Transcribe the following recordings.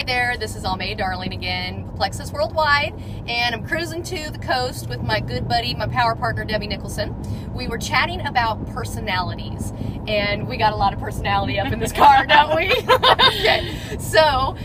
there, this is Aimée Darling again, Plexus Worldwide, and I'm cruising to the coast with my good buddy, my power partner, Debbie Nicholson. We were chatting about personalities, and we got a lot of personality up in this car, don't we? Okay. So,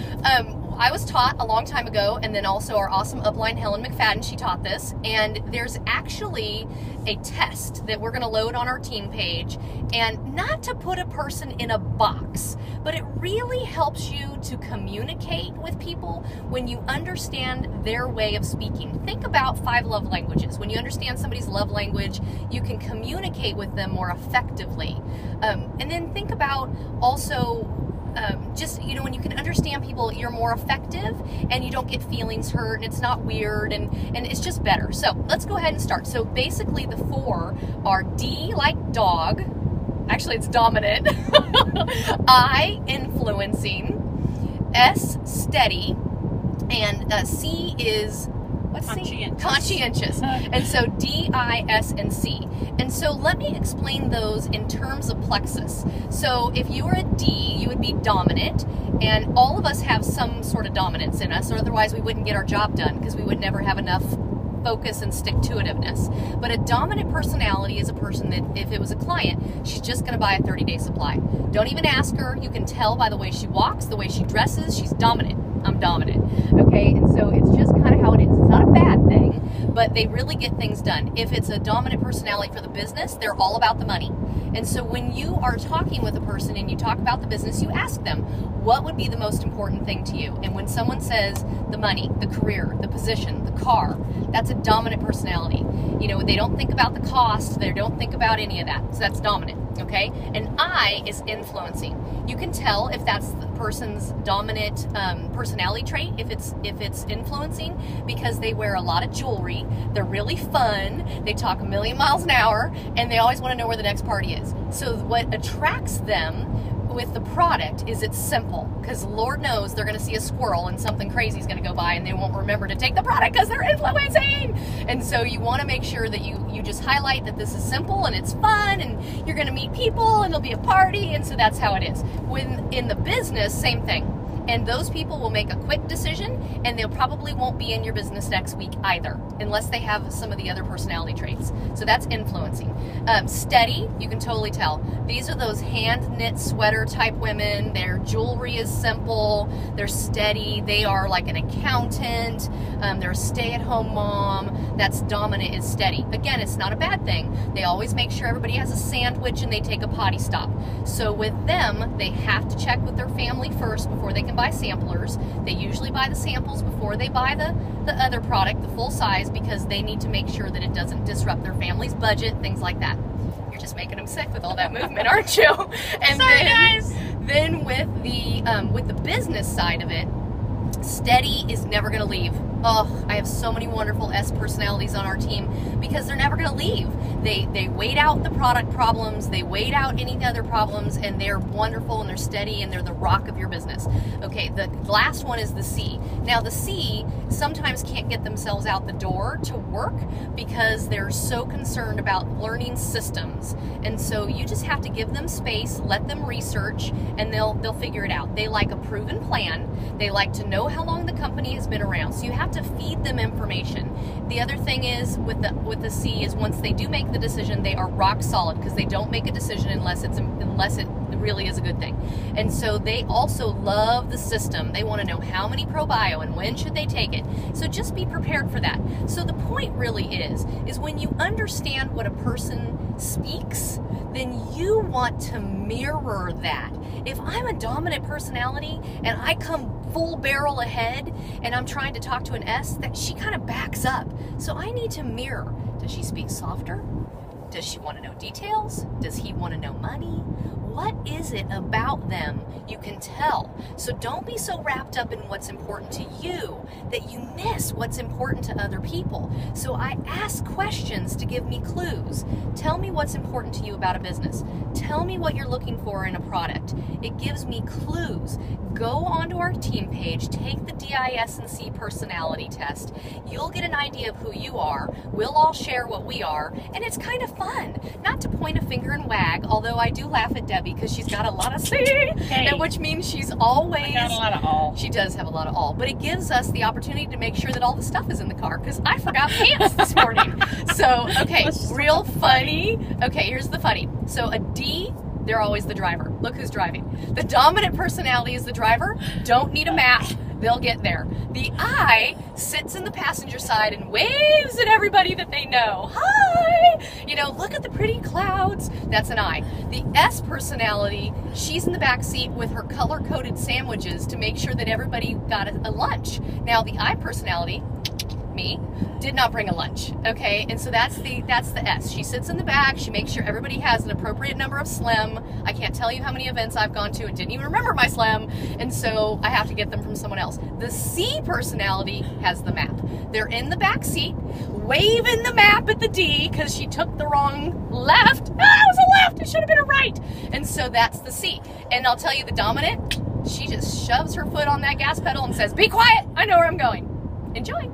I was taught a long time ago, and then also our awesome upline Helen McFadden, she taught this, and there's actually a test that we're going to load on our team page, and not to put a person in a box, but it really helps you to communicate with people when you understand their way of speaking. Think about 5 love languages. When you understand somebody's love language, you can communicate with them more effectively. And then think about also just, you know, when you can understand people, you're more effective and you don't get feelings hurt and it's not weird and it's just better. So let's go ahead and start. So basically the 4 are D like dog. Actually, it's dominant. I, influencing. S, steady. And C is, what's C? Conscientious. And so D, I, S, and C. And so let me explain those in terms of plexus. So if you were a D, you would be dominant, and all of us have some sort of dominance in us, or otherwise we wouldn't get our job done because we would never have enough focus and stick-to-itiveness. But a dominant personality is a person that, if it was a client, she's just going to buy a 30-day supply. Don't even ask her. You can tell by the way she walks, the way she dresses. She's dominant. I'm dominant. Okay, and so it's just kind of how it is. It's not a bad thing, but they really get things done. If it's a dominant personality for the business, they're all about the money. And so when you are talking with a person and you talk about the business, you ask them, what would be the most important thing to you? And when someone says the money, the career, the position, the car, that's a dominant personality. You know, they don't think about the cost, they don't think about any of that. So that's dominant, okay? And I is influencing. You can tell if that's the person's dominant personality trait, if it's influencing, because they wear a lot of jewelry, they're really fun, they talk a million miles an hour, and they always want to know where the next party is. So what attracts them with the product is it's simple, because Lord knows they're going to see a squirrel and something crazy is going to go by and they won't remember to take the product because they're influencing. And so you want to make sure that you just highlight that this is simple and it's fun and you're going to meet people and there'll be a party, and so that's how it is. When in the business, same thing. And those people will make a quick decision, and they probably won't be in your business next week either, unless they have some of the other personality traits. So that's influencing. Steady, you can totally tell. These are those hand-knit sweater type women. Their jewelry is simple. They're steady. They are like an accountant. They're a stay-at-home mom. That's dominant, is steady. Again, it's not a bad thing. They always make sure everybody has a sandwich and they take a potty stop. So with them, they have to check with their family first before they can buy samplers. They usually buy the samples before they buy the other product, the full size, because they need to make sure that it doesn't disrupt their family's budget, things like that. You're just making them sick with all that movement, aren't you? And sorry, guys. Then with the business side of it, steady is never going to leave. Oh, I have so many wonderful S personalities on our team because they're never going to leave. They wait out the product problems, they wait out any other problems, and they're wonderful and they're steady and they're the rock of your business. Okay, the last one is the C. Now the C sometimes can't get themselves out the door to work because they're so concerned about learning systems. And so you just have to give them space, let them research, and they'll figure it out. They like a proven plan. They like to know how long the company has been around. So you have to feed them information. The other thing is with the C is once they do make the decision, they are rock solid, because they don't make a decision unless it really is a good thing. And so they also love the system. They want to know how many ProBio and when should they take it. So just be prepared for that. So the point really is when you understand what a person speaks, then you want to mirror that. If I'm a dominant personality and I come full barrel ahead and I'm trying to talk to an S, that she kind of backs up. So I need to mirror. Does she speak softer? Does she want to know details? Does he want to know money? What is it about them you can tell? So don't be so wrapped up in what's important to you that you miss what's important to other people. So I ask questions to give me clues. Tell me what's important to you about a business. Tell me what you're looking for in a product. It gives me clues. Go onto our team page, take the DISC personality test. You'll get an idea of who you are. We'll all share what we are, and it's kind of fun. Not to point a finger and wag, although I do laugh at Debbie because because she's got a lot of C, Hey. and which means she's always... I got a lot of all. She does have a lot of all, but it gives us the opportunity to make sure that all the stuff is in the car, because I forgot pants this morning. So, okay, real funny. Okay, here's the funny. So a D, they're always the driver. Look who's driving. The dominant personality is the driver. Don't need a map. They'll get there. The I sits in the passenger side and waves at everybody that they know. Hi! You know, look at the pretty clouds. That's an I. The S personality, she's in the back seat with her color-coded sandwiches to make sure that everybody got a lunch. Now, the I personality, me, did not bring a lunch, okay? And so that's the S. She sits in the back, she makes sure everybody has an appropriate number of slim. I can't tell you how many events I've gone to and didn't even remember my slim, and so I have to get them from someone else. The C personality has the map. They're in the back seat, waving the map at the D because she took the wrong left. Ah, it was a left, it should have been a right. And so that's the C. And I'll tell you, the dominant, she just shoves her foot on that gas pedal and says, be quiet, I know where I'm going. Enjoy.